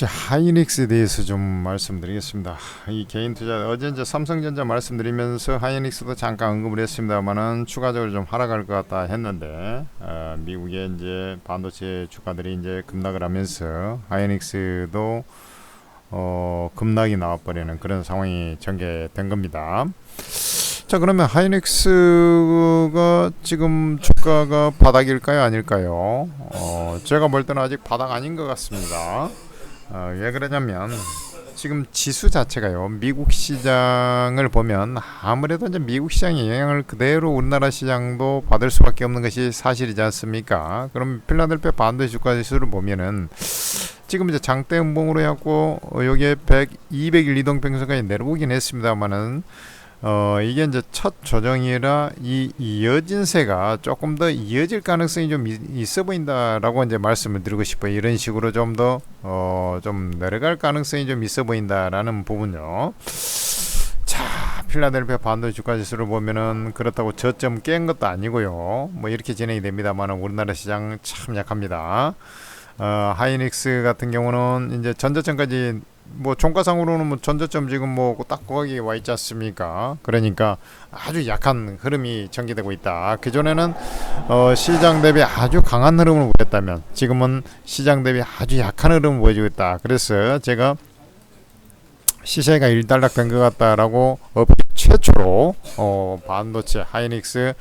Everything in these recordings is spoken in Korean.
반도체 하이닉스에 대해서 좀 말씀드리겠습니다. 이 개인 투자 어제 이제 삼성전자 말씀드리면서 하이닉스도 잠깐 언급을 했습니다만은 추가적으로 좀 하락할 것 같다 했는데 미국의 이제 반도체 주가들이 이제 급락을 하면서 하이닉스도 급락이 나와버리는 그런 상황이 전개된 겁니다. 자, 그러면 하이닉스가 지금 주가가 바닥일까요, 아닐까요? 제가 볼 때는 아직 바닥 아닌 것 같습니다. 왜 그러냐면 지금 지수 자체가요, 미국 시장을 보면 아무래도 이제 미국 시장의 영향을 그대로 우리나라 시장도 받을 수밖에 없는 것이 사실이지 않습니까? 그럼 필라델피아 반도체 주가 지수를 보면은 지금 이제 장대 음봉으로 해갖고 여기에 200일 이동평선까지 내려오긴 했습니다만은 이게 이제 첫 조정이라 이 이어진세가 조금 더 이어질 가능성이 좀 있어 보인다라고 이제 말씀을 드리고 싶어요. 이런 식으로 좀 더 좀 내려갈 가능성이 좀 있어 보인다라는 부분요. 자, 필라델피아 반도체 주가 지수를 보면은 그렇다고 저점 깬 것도 아니고요. 뭐 이렇게 진행이 됩니다만 우리나라 시장 참 약합니다. 하이닉스 같은 경우는 이제 전저점까지 뭐 종가상으로는 뭐 전저점 지금 뭐 딱 거기에 와 있지 않습니까? 그러니까 아주 약한 흐름이 전개되고 있다. 그전에는 시장 대비 아주 강한 흐름을 보였다면 지금은 시장 대비 아주 약한 흐름을 보여주고 있다. 그래서 제가 시세가 일단락된 것 같다라고 업계 최초로 반도체 하이닉스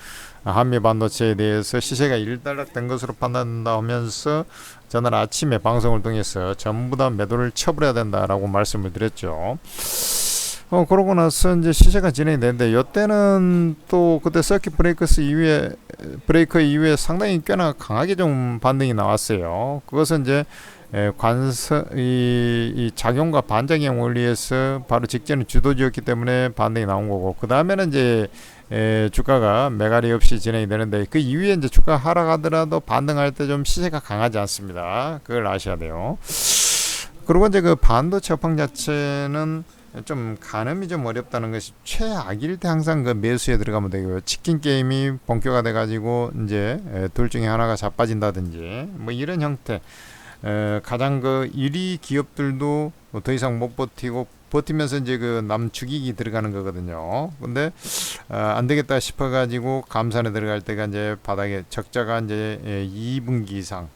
한미 반도체에 대해서 시세가 일단락된 것으로 판단된다 하면서 전날 아침에 방송을 통해서 전부 다 매도를 처분해야 된다라고 말씀을 드렸죠. 그러고 나서 이제 시세가 진행이 되는데 이때는 또 그때 서킷 브레이크 이후에 상당히 꽤나 강하게 좀 반등이 나왔어요. 그것은 이제 이 작용과 반작용 원리에서 바로 직전에 주도주였기 때문에 반등이 나온 거고, 그 다음에는 이제 주가가 매갈이 없이 진행이 되는데 그 이후에 이제 주가 하락하더라도 반등할 때 좀 시세가 강하지 않습니다. 그걸 아셔야 돼요. 그리고 이제 그 반도체 업황 자체는 좀 가늠이 좀 어렵다는 것이 최악일 때 항상 그 매수에 들어가면 되고요. 치킨 게임이 본격화돼 가지고 이제 둘 중에 하나가 자빠진다든지 뭐 이런 형태. 가장 그 1위 기업들도 더 이상 못 버티면서 이제 그 남 죽이기 들어가는 거거든요. 근데 안 되겠다 싶어 가지고 감산에 들어갈 때가 이제 바닥에 적자가 이제 2분기 이상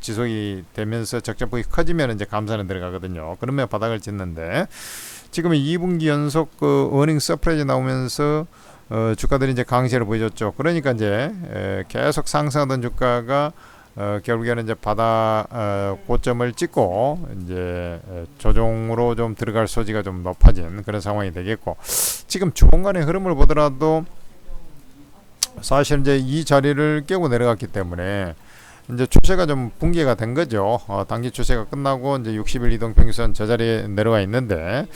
지속이 되면서 적자폭이 커지면 이제 감산에 들어가거든요. 그러면 바닥을 짓는데 지금 2분기 연속 그 어닝 서프라이즈 나오면서 주가들이 이제 강세를 보여줬죠. 그러니까 이제 계속 상승하던 주가가 결국에는 이제 고점을 찍고 이제 조정으로 좀 들어갈 소지가 좀 높아진 그런 상황이 되겠고, 지금 주봉간의 흐름을 보더라도 사실 이제 이 자리를 깨고 내려갔기 때문에 이제 추세가 좀 붕괴가 된 거죠. 단기 추세가 끝나고 이제 60일 이동평균선 저 자리에 내려가 있는데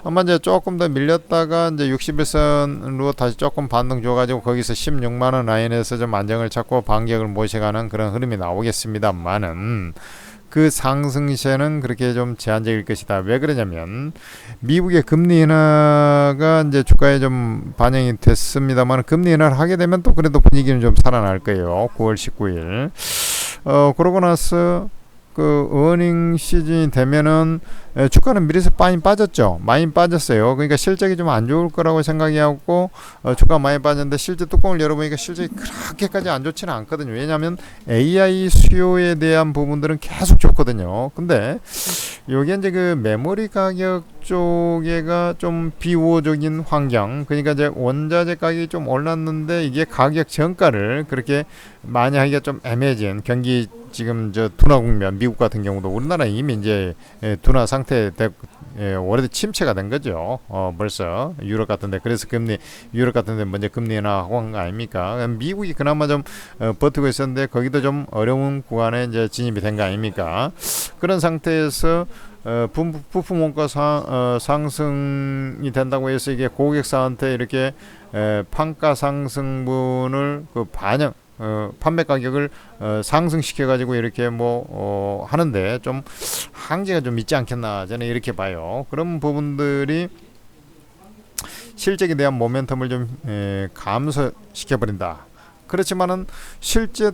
아마 이제 조금 더 밀렸다가 이제 60일선으로 다시 조금 반등 줘가지고 거기서 16만원 라인에서 좀 안정을 찾고 반격을 모셔가는 그런 흐름이 나오겠습니다만은 그 상승세는 그렇게 좀 제한적일 것이다. 왜 그러냐면 미국의 금리 인하가 이제 주가에 좀 반영이 됐습니다만 금리 인하를 하게 되면 또 그래도 분위기는 좀 살아날 거예요. 9월 19일. 그러고 나서 그 어닝 시즌이 되면은 주가는 미리서 많이 빠졌죠. 많이 빠졌어요. 그러니까 실적이 좀 안 좋을 거라고 생각이 하고 주가 많이 빠졌는데 실제 뚜껑을 열어보니까 실적이 그렇게까지 안 좋지는 않거든요. 왜냐하면 AI 수요에 대한 부분들은 계속 좋거든요. 근데 요게 이제 그 메모리 가격 쪽에가 좀 비우호적인 환경, 그러니까 이제 원자재 가격이 좀 올랐는데 이게 가격 전가를 그렇게 많이 하기가 좀 애매해진 경기. 지금 저 둔화 국면, 미국 같은 경우도 우리나라 이미 이제 둔화 상태 오래된 침체가 된 거죠. 벌써 유럽 같은데, 그래서 유럽 같은데 먼저 금리 인하하고 한 거 아닙니까? 미국이 그나마 좀 버티고 있었는데 거기도 좀 어려운 구간에 이제 진입이 된 거 아닙니까? 그런 상태에서 부품 원가 상승이 된다고 해서 이게 고객사한테 이렇게 판가 상승분을 그 반영 판매 가격을 상승시켜 가지고 이렇게 하는데 좀 한계가 좀 있지 않겠나, 저는 이렇게 봐요. 그런 부분들이 실적에 대한 모멘텀을 좀 감소시켜 버린다. 그렇지만은 실제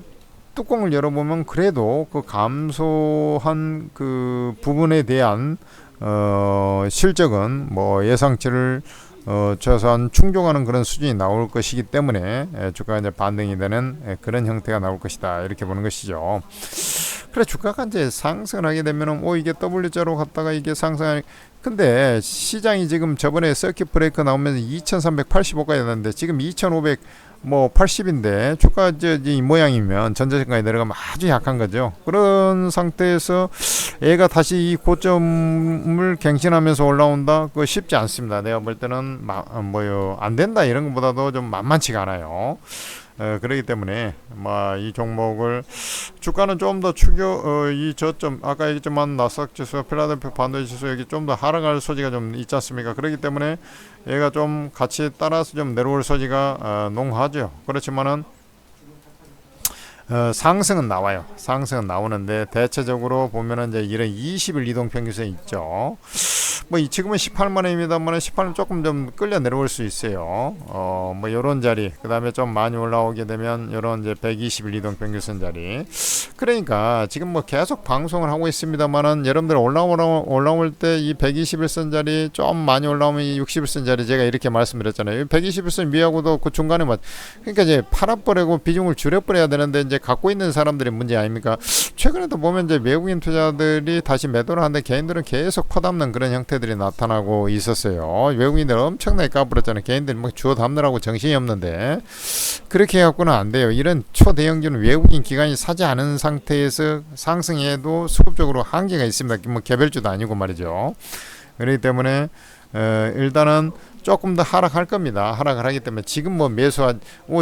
뚜껑을 열어보면 그래도 그 감소한 그 부분에 대한 실적은 뭐 예상치를 최소한 충족하는 그런 수준이 나올 것이기 때문에 주가가 이제 반등이 되는 그런 형태가 나올 것이다, 이렇게 보는 것이죠. 그래, 주가가 이제 상승을 하게 되면은 이게 W자로 갔다가 이게 상승하니, 근데 시장이 지금 저번에 서킷 브레이크 나오면서 2385까지 됐는데 지금 2500 뭐 80인데 주가 이 모양이면 전자증가에 내려가면 아주 약한 거죠. 그런 상태에서 얘가 다시 이 고점을 갱신하면서 올라온다, 그거 쉽지 않습니다. 내가 볼 때는 안 된다 이런 것보다도 좀 만만치가 않아요. 그렇기 때문에 이 종목을 주가는 좀 더 이 저점 아까 얘기했지만 나스닥 지수, 필라델피아 반도체 지수 여기 좀 더 하락할 소지가 좀 있지 않습니까? 그렇기 때문에 얘가 좀 같이 따라서 좀 내려올 소지가 농후하죠. 그렇지만은 상승은 나와요. 상승은 나오는데 대체적으로 보면은 이제 이런 20일 이동 평균선이 있죠. 지금은 18만원입니다만 18만 조금 좀 끌려 내려올 수 있어요. 요런 자리, 그 다음에 좀 많이 올라오게 되면 요런 이제 120일 이동 평균선 자리. 그러니까 지금 계속 방송을 하고 있습니다만은 여러분들 올라올 때 이 121선 자리 좀 많이 올라오면 이 60일선 자리 제가 이렇게 말씀드렸잖아요. 121선 위하고도 그 중간에 그러니까 이제 팔아버리고 비중을 줄여버려야 되는데 이제 갖고 있는 사람들이 문제 아닙니까? 최근에도 보면 이제 외국인 투자들이 다시 매도를 하는데 개인들은 계속 퍼담는 그런 형태들이 나타나고 있었어요. 외국인들 엄청나게 까불었잖아요. 개인들 주워 담느라고 정신이 없는데 그렇게 해갖고는 안 돼요. 이런 초대형주는 외국인 기관이 사지 않은 상태에서 상승해도 수급적으로 한계가 있습니다. 개별주도 아니고 말이죠. 그렇기 때문에 일단은 조금 더 하락할 겁니다. 하락을 하기 때문에 지금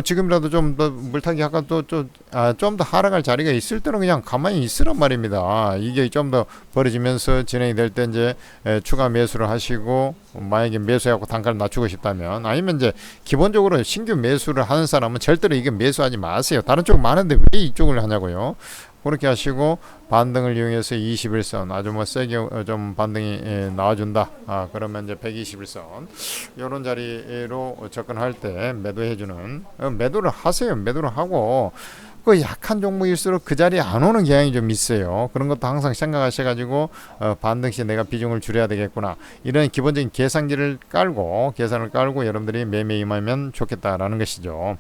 지금이라도 좀 더 물타기 약간 좀 더 하락할 자리가 있을 때는 그냥 가만히 있으란 말입니다. 이게 좀 더 벌어지면서 진행이 될 때 이제 추가 매수를 하시고, 만약에 매수해갖고 단가를 낮추고 싶다면, 아니면 이제 기본적으로 신규 매수를 하는 사람은 절대로 이게 매수하지 마세요. 다른 쪽 많은데 왜 이쪽을 하냐고요. 그렇게 하시고 반등을 이용해서 21선 아주 세게 좀 반등이 나와준다. 그러면 이제 121선 이런 자리로 접근할 때 매도해주는, 매도를 하세요. 매도를 하고 그 약한 종목일수록 그 자리에 안 오는 경향이 좀 있어요. 그런 것도 항상 생각하셔가지고 반등 시 내가 비중을 줄여야 되겠구나, 이런 기본적인 계산을 깔고 여러분들이 매매 임하면 좋겠다라는 것이죠.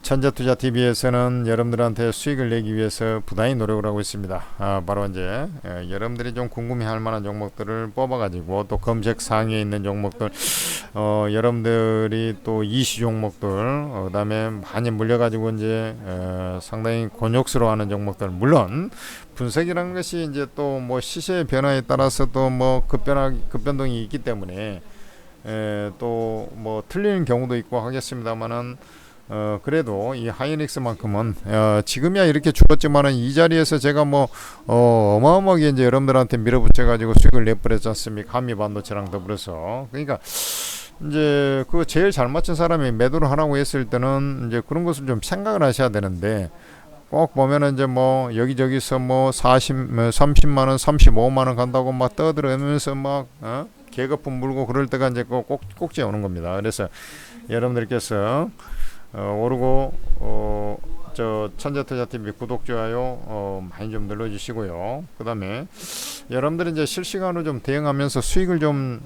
천재투자TV에서는 여러분들한테 수익을 내기 위해서 부단히 노력을 하고 있습니다. 바로 이제 여러분들이 좀 궁금해할 만한 종목들을 뽑아가지고, 또 검색 상위에 있는 종목들, 여러분들이 또 이슈 종목들, 그다음에 많이 물려가지고 이제 상당히 곤욕스러워하는 종목들, 물론 분석이라는 것이 이제 또 시세의 변화에 따라서 또 급변동이 있기 때문에 또 틀리는 경우도 있고 하겠습니다만은. 그래도 이 하이닉스만큼은 지금이야 이렇게 죽었지만은 이 자리에서 제가 어마어마하게 이제 여러분들한테 밀어붙여가지고 수익을 내버렸지 않습니까? 한미반도체랑 더불어서. 그러니까 이제 그 제일 잘 맞춘 사람이 매도를 하라고 했을 때는 이제 그런 것을 좀 생각을 하셔야 되는데, 꼭 보면은 이제 여기저기서 30만원 35만원 간다고 떠들으면서 개거품 물고 그럴 때가 이제 꼭지에 오는 겁니다. 그래서 여러분들께서 오르고 천재투자TV 구독, 좋아요 많이 좀 눌러주시고요. 그 다음에 여러분들이 이제 실시간으로 좀 대응하면서 수익을 좀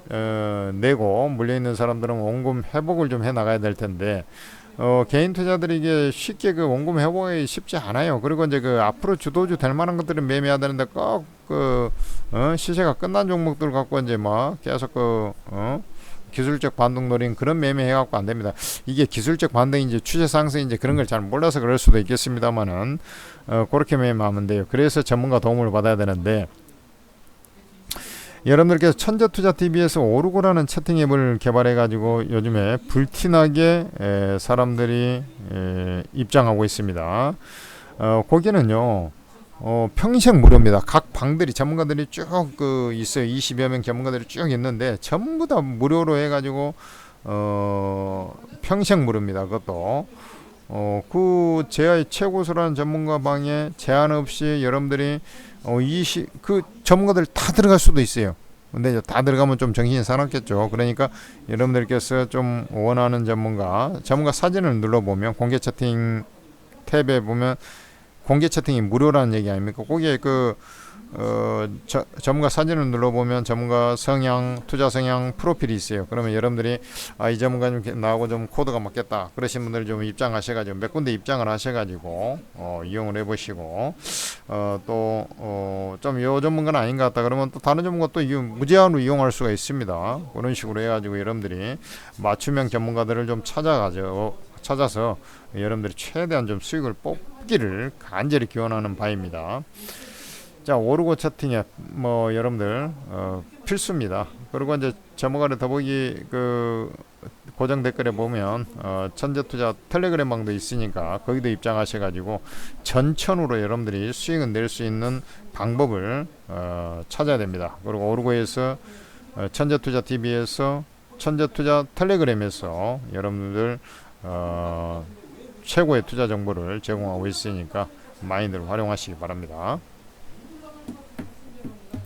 내고, 물려있는 사람들은 원금 회복을 좀 해나가야 될 텐데, 개인 투자들이 이게 쉽게 그 원금 회복이 쉽지 않아요. 그리고 이제 앞으로 주도주 될 만한 것들은 매매해야 되는데, 꼭 시세가 끝난 종목들 갖고 이제 계속 기술적 반등 노린 그런 매매 해갖고 안 됩니다. 이게 기술적 반등인지 추세 상승인지 그런 걸 잘 몰라서 그럴 수도 있겠습니다만은 그렇게 매매하면 돼요. 그래서 전문가 도움을 받아야 되는데, 여러분들께서 천재투자TV에서 오르고라는 채팅 앱을 개발해가지고 요즘에 불티나게 사람들이 입장하고 있습니다. 거기는요 평생 무료입니다. 각 방들이 전문가들이 쭉 있어요. 20여 명 전문가들이 쭉 있는데 전부 다 무료로 해가지고 평생 무료입니다. 그것도 제의 최고수라는 전문가 방에 제한 없이 여러분들이 그 전문가들 다 들어갈 수도 있어요. 근데 다 들어가면 좀 정신이 사납겠죠. 그러니까 여러분들께서 좀 원하는 전문가 사진을 눌러보면 공개 채팅 탭에 보면 공개 채팅이 무료라는 얘기 아닙니까? 거기에 전문가 사진을 눌러보면 전문가 성향, 투자 성향 프로필이 있어요. 그러면 여러분들이 이 전문가님 나하고 좀 코드가 맞겠다 그러신 분들 좀 입장하셔가지고 몇 군데 입장을 하셔가지고 이용을 해보시고 또 좀 요 전문가는 아닌 것 같다 그러면 또 다른 전문가 또 무제한으로 이용할 수가 있습니다. 그런 식으로 해가지고 여러분들이 맞춤형 전문가들을 좀 찾아서 여러분들이 최대한 좀 수익을 뽑기를 간절히 기원하는 바입니다. 자, 오르고 채팅 앱, 여러분들, 필수입니다. 그리고 이제 전문가를 더보기 고정 댓글에 보면, 천재투자 텔레그램 방도 있으니까, 거기도 입장하셔가지고, 전천후로 여러분들이 수익을 낼 수 있는 방법을, 찾아야 됩니다. 그리고 오르고에서, 천재투자 TV에서, 천재투자 텔레그램에서 여러분들, 최고의 투자 정보를 제공하고 있으니까, 많이들 활용하시기 바랍니다.